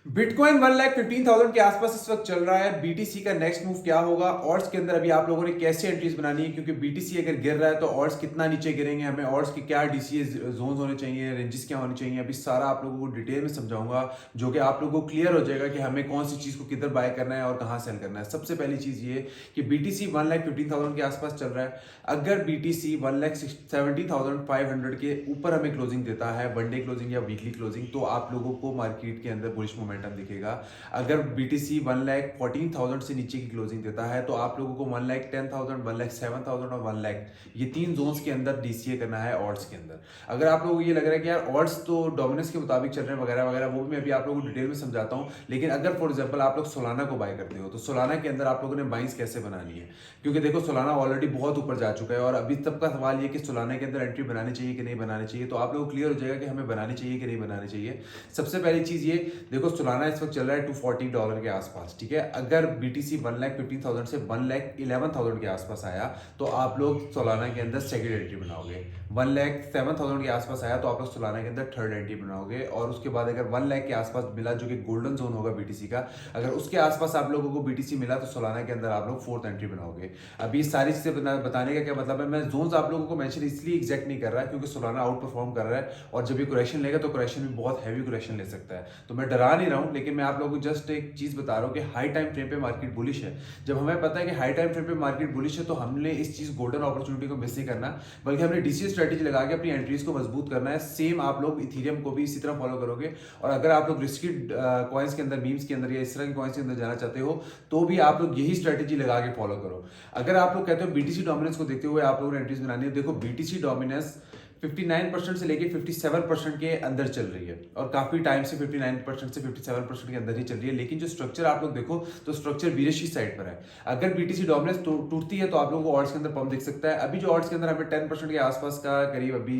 Bitcoin 1,15,000 के आसपास इस वक्त चल रहा है। बीटीसी का नेक्स्ट मूव क्या होगा, ऑर्ड्स के अंदर अभी आप लोगों ने कैसे एंट्रीज बनानी है, क्योंकि बीटीसी अगर गिर रहा है तो ऑर्ड्स कितना नीचे गिरेंगे, हमें ऑर्ड्स की क्या डीसीए जोन्स होने चाहिए, रेंजेस क्या होनी चाहिए, अभी सारा आप लोगों को डिटेल में समझाऊंगा, जो कि आप लोगों को क्लियर हो जाएगा कि हमें कौन सी चीज को किधर बाय करना है और कहां सेल करना है। सबसे पहली चीज ये कि बीटीसी 1,15,000 के आसपास चल रहा है। अगर बीटीसी 1,70,500 के ऊपर हमें क्लोजिंग देता है, वन डे क्लोजिंग या वीकली क्लोजिंग, तो आप लोगों को मार्केट के अंदर बुलिश मोमेंटम दिखेगा। अगर बीटीसी 1,14,000 से नीचे की क्लोजिंग देता है तो आप लोगों को 1,10,000, 1,07,000 और 1,00,000, ये तीन जोन्स के अंदर डीसीए करना है ऑर्ड्स के अंदर। अगर आप लोगों को ये लग रहा है कि यार ऑर्ड्स तो डोमिनेंस के मुताबिक चल रहे हैं वगैरह वगैरह, वो भी मैं अभी आप लोगों को डिटेल में समझाता हूं। लेकिन अगर फॉर एग्जांपल आप लोग सोलाना को बाय करते हो तो सोलाना के अंदर आप लोगों ने बाइंग्स कैसे बनानी है, क्योंकि देखो सोलाना ऑलरेडी बहुत ऊपर जा चुका है और अभी तब का सवाल ये कि सोलाना के अंदर एंट्री बनानी चाहिए कि नहीं बनानी चाहिए। तो आप लोगों को क्लियर हो जाएगा कि हमें बनानी चाहिए कि नहीं बनानी चाहिए। सबसे पहली चीज ये देखो, सोलाना इस वक्त चल रहा है $240 के आसपास, ठीक है। अगर बीटीसी 1,15,000 से 1,11,000 के आसपास आया तो आप लोग सोलाना के अंदर सेकंड एंट्री बनाओगे। 1,07,000 के आसपास आया तो आप लोग सोलाना के अंदर थर्ड एंट्री बनाओगे। और उसके बाद अगर 1,00,000 के आसपास मिला, जो कि गोल्डन जोन होगा बीटीसी का, अगर उसके आसपास आप लोगों को बीटीसी मिला तो सोलाना के अंदर आप लोग फोर्थ एंट्री बनाओगे। अभी सारी चीजें बताने का क्या मतलब है, मैं जोन्स आप लोगों को मेंशन इसलिए एग्जैक्ट नहीं कर रहा क्योंकि सोलाना आउट परफॉर्म कर रहा है और जब ये करेक्शन लेगा तो करेक्शन भी बहुत हैवी करेक्शन ले सकता है। तो मैं डरा नहीं रहा हूं, लेकिन मैं आप लोगों को जस्ट एक चीज बता रहा हूं कि हाई टाइम फ्रेम पे मार्केट बुलिश है। जब हमें पता है कि हाई टाइम फ्रेम पे मार्केट बुलिश है तो हमने इस चीज गोल्डन अपॉर्चुनिटी को मिस नहीं करना, बल्कि हमने डीसीए स्ट्रेटेजी लगा के अपनी एंट्रीज को मजबूत करना है। सेम आप लोग इथेरियम को भी इसी तरह फॉलो करोगे। और अगर आप लोग रिस्की कॉइन्स के अंदर, मीम्स के अंदर या इस तरह के कॉइन्स के अंदर जाना चाहते हो तो भी आप लोग यही स्ट्रेटेजी लगा के फॉलो करो। अगर आप लोग कहते हो बीटीसी डोमिनेंस को देखते हुए आप लोगों ने एंट्रीज बनानी है, देखो बीटीसी डोमिनेंस 59% से लेके 57% के अंदर चल रही है और काफी टाइम से 59% से 57% के अंदर ही चल रही है। लेकिन जो स्ट्रक्चर आप लोग देखो तो स्ट्रक्चर बीरिश साइड पर है। अगर बीटीसी डोमिनेंस टूटती है तो आप लोगों को ऑर्ड्स के अंदर पंप दिख सकता है। अभी जो ऑर्ड्स के अंदर हमें 10% के आसपास का करीब अभी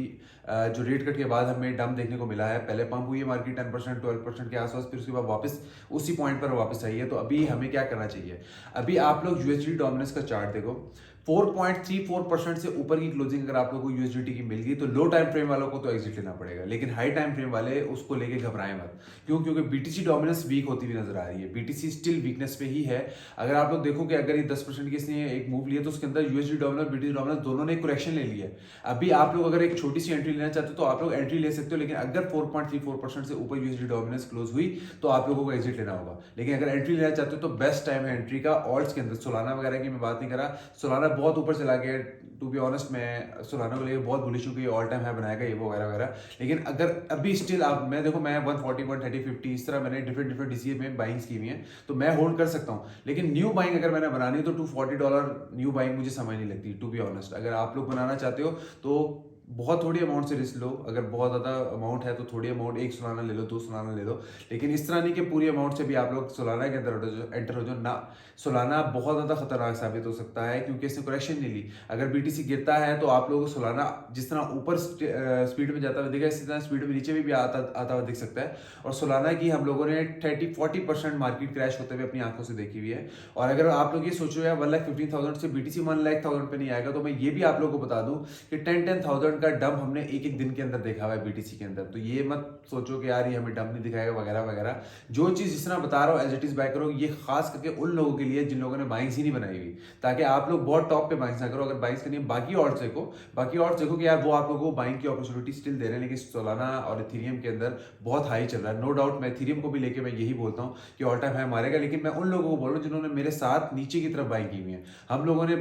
जो रेट कट के बाद हमें डंप देखने को मिला है, पहले पंप हुई है मार्केट 10% 12% के आसपास, फिर उसके बाद वापस उसी पॉइंट पर वापस आई है। तो अभी हमें क्या करना चाहिए, अभी आप लोग यूएसडी डोमिनेंस का चार्ट देखो, 4.34% से ऊपर की क्लोजिंग अगर आप लोगों को यूएसडीटी की मिल गई तो लो टाइम फ्रेम वालों को तो एग्जिट लेना पड़ेगा, लेकिन हाई टाइम फ्रेम वाले उसको लेके घबराएं मत। क्यों? क्योंकि बीटीसी डोमिनेंस वीक होती हुई नजर आ रही है, बीटीसी स्टिल वीकनेस पे ही है। अगर आप लोग देखो कि अगर ये 10% की इसने एक मूव लिया तो उसके अंदर यूएसडी डोमिनेंस बीटीसी डोमिनेंस दोनों ने करेक्शन ले लिया है। अभी आप लोग अगर एक छोटी सी एंट्री लेना चाहते हो तो आप लोग एंट्री ले सकते हो, लेकिन अगर 4.34% से ऊपर यूएसडी डोमिनेंस क्लोज हुई तो आप लोगों को एग्जिट लेना होगा। लेकिन अगर एंट्री लेना चाहते हो तो बेस्ट टाइम है एंट्री का ऑल्ट्स के अंदर। सोलाना वगैरह की मैं बात नहीं कर रहा, सोलाना बहुत ऊपर चला गया। टू बी ऑनेस्ट मैं सोलाना को लेकर बहुत बुलिश हूं कि ऑल टाइम हाई बनाएगा ये वो वगैरह वगैरह। लेकिन अगर अभी स्टिल आप, मैं देखो मैं 140 130 50 इस तरह मैंने डिफरेंट डीसीए में बाइंग्स की हुई हैं तो मैं होल्ड कर सकता हूं। लेकिन न्यू बाइंग अगर मैंने बनानी है तो $240 न्यू बाइंग मुझे समझ नहीं लगती टू बी ऑनेस्ट। अगर आप लोग बनाना चाहते हो तो बहुत थोड़ी अमाउंट से रिस्क लो, अगर बहुत ज़्यादा अमाउंट है तो थोड़ी अमाउंट, एक सोलाना ले लो, दो सोलाना ले लो। लेकिन इस तरह नहीं कि पूरी अमाउंट से भी आप लोग सोलाना के अंदर एंटर हो जाओ ना। सोलाना बहुत ज़्यादा खतरनाक साबित हो सकता है क्योंकि इसने करेक्शन नहीं ली। अगर बीटीसी गिरता है तो आप लोगों को सोलाना जिस तरह ऊपर स्पीड में जाता हुआ दिखेगा, इसी तरह स्पीड में नीचे भी आता हुआ दिख सकता है। और सोलाना की हम लोगों ने 30-40% मार्केट क्रैश होते हुए अपनी आंखों से देखी हुई है। और अगर आप लोग ये सोचो यार 1,15,000 से बीटीसी 1,00,000 पे नहीं आएगा, तो मैं ये भी आप लोगों को बता दूं कि 10,000 का डंप हमने एक एक दिन के अंदर देखा हुआ है बीटीसी के अंदर। तो ये मत सोचो कि यार ये हमें डंप नहीं दिखाएगा वगैरह वगैरह। जो चीज जिस तरह बता रहा हूँ एज इट इज बाय करो। ये खास करके उन लोगों के लिए जिन लोगों ने बाइंग्स ही नहीं बनाई हुई, ताकि आप लोग बहुत टॉप पे बाइंग्स ना करो। अगर बाइंग्स करनी है बाकी और देखो, कि यार वो आप लोगों को बाइंग की अपॉर्चुनिटी स्टिल दे रहे हैं। लेकिन सोलाना और इथेरियम के अंदर बहुत हाई चल रहा है, नो डाउट। मैं इथेरियम को भी लेके मैं यही बोलता हूँ कि ऑल टाइम हाई मारेगा। लेकिन मैं उन लोगों को बोल रहा हूँ जिन्होंने मेरे साथ नीचे की तरफ बाइंग की हुई है। हम लोगों ने,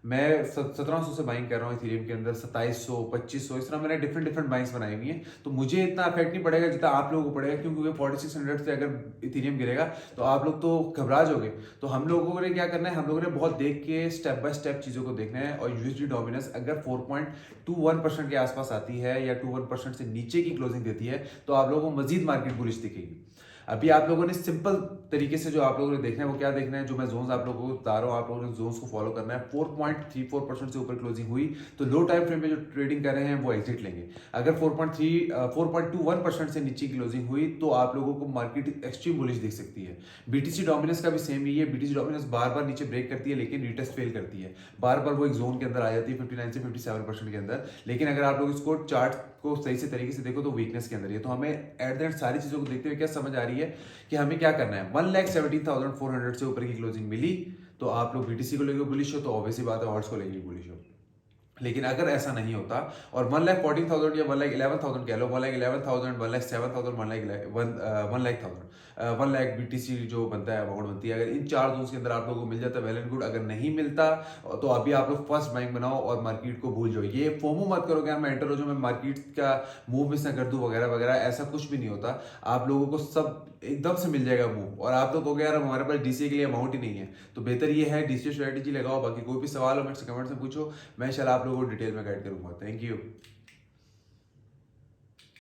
मैं 1700 से बाइंग कर रहा हूँ इथेरियम के अंदर, 2700 2500 इस तरह मैंने डिफरेंट बाइंग्स बनाई हुई हैं। तो मुझे इतना इफेक्ट नहीं पड़ेगा जितना आप लोगों को पड़ेगा, क्योंकि 4600 से अगर इथेरियम गिरेगा तो आप लोग तो घबरा जाओगे। तो हम लोगों ने क्या करना है, हम लोगों ने बहुत देख के स्टेप बाय स्टेप चीज़ों को देखना है। और यूएसडी डोमिनेंस अगर 4.21% के आसपास आती है या 21% से नीचे की क्लोजिंग देती है तो आप लोगों को मजीद मार्केट बुलिश दिखेगी। अभी आप लोगों ने सिंपल तरीके से जो आप लोगों ने देखना है वो क्या देखना है, जो मैं जोन्स आप लोगों को बता रहा हूँ, आप लोगों ने जोन्स को फॉलो करना है। 4.34% से ऊपर क्लोजिंग हुई तो लो टाइम फ्रेम में जो ट्रेडिंग कर रहे हैं वो एग्जिट लेंगे। अगर 4.21% से नीचे की क्लोजिंग हुई तो आप लोगों को मार्केट एक्सट्रीम बुलिश दिख सकती है। बीटीसी डोमिनेंस का भी सेम ही है। बीटीसी डोमिनेंस बार बार नीचे ब्रेक करती है लेकिन रिटेस्ट फेल करती है, बार बार वो एक जोन के अंदर आ जाती है 59 से 57% के अंदर। लेकिन अगर आप लोग इसको चार्ट को सही से तरीके से देखो तो वीकनेस के अंदर ही है। तो हमें एट द एंड सारी चीज़ों को देखते हुए क्या समझ आ रही है कि हमें क्या करना है। 1,17,400 से ऊपर की क्लोजिंग मिली तो आप लोग बीटीसी को लेकर बुलिश हो, तो ऑब्वियसली बात है ऑर्ड्स को लेकर बुलिश हो। लेकिन अगर ऐसा नहीं होता और 1,14,000 या 1,11,000 कह लो, 1,11,000, 1,07,000, 1,00,000 BTC जो बनता है अमाउंट बनती है, अगर इन 4 जोन्स के अंदर आप लोगों को मिल जाता है वेल एंड गुड। अगर नहीं मिलता तो अभी आप लोग फर्स्ट बाइंग बनाओ और मार्केट को भूल जाओ। ये फोमो मत करो कि यार मैं एंटर हो जाऊं, मैं मार्केट का मूव मिस ना कर दूं वगैरह वगैरह, ऐसा कुछ भी नहीं होता। आप लोगों को सब एकदम से मिल जाएगा मूव और आप लोग कहोगे यार हमारे पास डीसीए के लिए अमाउंट ही नहीं है। तो बेहतर ये है डीसीए स्ट्रेटेजी लगाओ। बाकी कोई भी सवाल हो मेरे से कमेंट्स में पूछो, मैं इंशाल्लाह आप लोगों को डिटेल में गाइड करूंगा। Thank you.